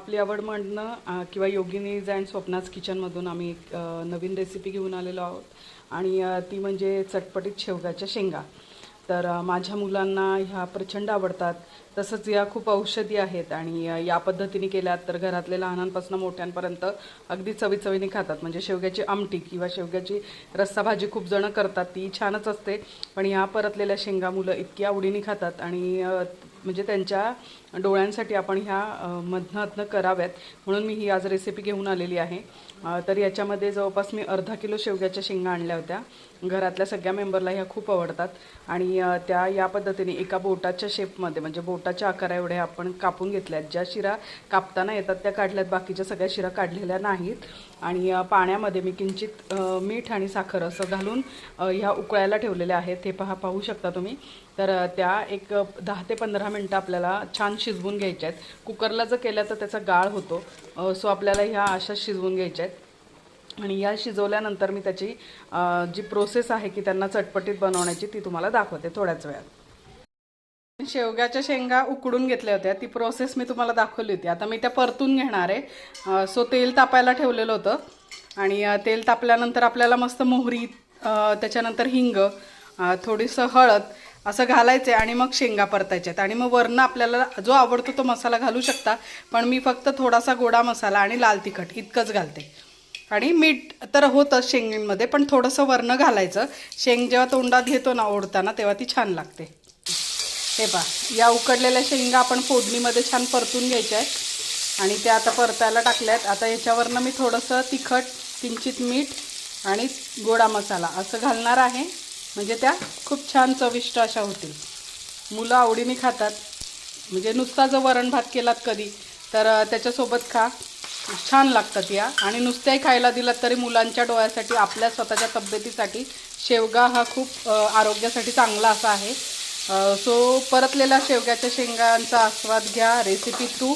आपली आवड म्हणणं किंवा योगिनीज अँड स्वप्नाज किचनमधून आम्ही एक नवीन रेसिपी घेऊन आलेलो आहोत आणि ती म्हणजे चटपटीत शेवगाच्या शेंगा. तर माझ्या मुलांना ह्या प्रचंड आवडतात. तसंच या खूप औषधी आहेत आणि या पद्धतीने केल्यात तर घरातले लहानांपासून मोठ्यांपर्यंत अगदी चवीचवीने खातात. म्हणजे शेवग्याची आमटी किंवा शेवग्याची रस्सा भाजी खूप जण करतात, ती छानच असते. पण ह्या परतलेल्या शेंगा मुलं इतकी आवडीने खातात आणि म्हणजे त्यांच्या डोळ्यांसाठी आपण ह्या मधनं कराव्यात म्हणून मी ही आज रेसिपी घेऊन आलेली आहे. तर याच्यामध्ये जवळपास मी अर्धा किलो शेवग्याच्या शेंगा आणल्या होत्या. घरातल्या सगळ्या मेंबरला ह्या खूप आवडतात आणि त्या या पद्धतीने एका बोटाच्या शेपमध्ये म्हणजे बोटाच्या आकारा एवढ्या आपण कापून घेतल्यात. ज्या शिरा कापताना येतात त्या काढल्यात, बाकीच्या सगळ्या शिरा काढलेल्या नाहीत. आणि पाण्यामध्ये मी किंचित मीठ आणि साखर असं घालून ह्या उकळायला ठेवलेल्या आहेत. हे पाहू शकता तुम्ही. तर त्या एक 10 ते 15 मिनटं आपल्याला छान शिजवून घ्यायच्या आहेत. कुकरला जर केल्या तर त्याचा गाळ होतो, सो आपल्याला ह्या अशा शिजवून घ्यायच्या आहेत. आणि या शिजवल्यानंतर मी त्याची जी प्रोसेस आहे की त्यांना चटपटीत बनवण्याची ती तुम्हाला दाखवते थोड्याच वेळात. शेवग्याच्या शेंगा उकडून घेतल्या होत्या, ती प्रोसेस मी तुम्हाला दाखवली होती. आता मी त्या परतून घेणार आहे. सो तेल तापायला ठेवलेलं होतं आणि तेल तापल्यानंतर आपल्याला मस्त मोहरी, त्याच्यानंतर हिंग, थोडीसं हळद असं घालायचं आहे आणि मग शेंगा परतायच्या आहेत. आणि मग वरनं आपल्याला जो आवडतो तो मसाला घालू शकता, पण मी फक्त थोडासा गोडा मसाला आणि लाल तिखट इतकंच घालते. आणि मीठ तर होतंच शेंगींमध्ये, पण थोडंसं वरनं घालायचं. शेंग जेव्हा तोंडात घेतो ना ओढताना तेव्हा ती छान लागते. हे पहा, या उकडलेल्या शेंगा आपण फोडणीमध्ये छान परतून घ्यायच्या आहेत आणि त्या आता परतायला टाकल्या आहेत. आता याच्यावरनं मी थोडंसं तिखट, किंचित मीठ आणि गोडा मसाला असं घालणार आहे. म्हणजे त्या खूप छान चविष्ट अशा होतील. मुलं आवडीने खातात. म्हणजे नुसता जर वरण भात केलात कधी तर त्याच्यासोबत खा, छान लागतात या. आणि नुसत्याही खायला दिलात तरी मुलांच्या डोळ्यासाठी, आपल्या स्वतःच्या तब्येतीसाठी शेवगा हा खूप आरोग्यासाठी चांगला असा आहे. सो परतलेल्या शेवग्याच्या शेंगांचा आस्वाद घ्या रेसिपी थ्रू.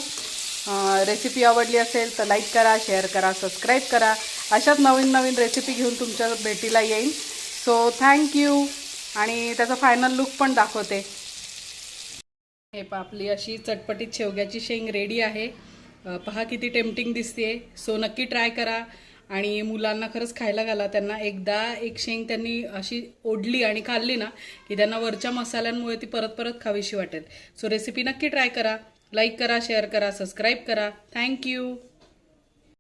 रेसिपी आवडली असेल तर लाईक करा, शेअर करा, सबस्क्राईब करा. अशाच नवीन नवीन रेसिपी घेऊन तुमच्या भेटीला येईन. So thank you. आणि त्याचा फायनल लुक पण दाखवते. हे पहा, आपली अशी चटपटीत शेवग्याची शेंग रेडी आहे. पहा किती टेम्पटिंग दिसते. सो नक्की ट्राय करा आणि मुलांना खरंच खायला घाला. त्यांना एकदा एक शेंग त्यांनी अशी ओढली आणि खाल्ली ना की त्यांना वरच्या मसाल्यांमुळे ती परत परत खावीशी वाटेल. सो रेसिपी नक्की ट्राय करा. लाईक करा, शेअर करा, सबस्क्राईब करा. थँक्यू.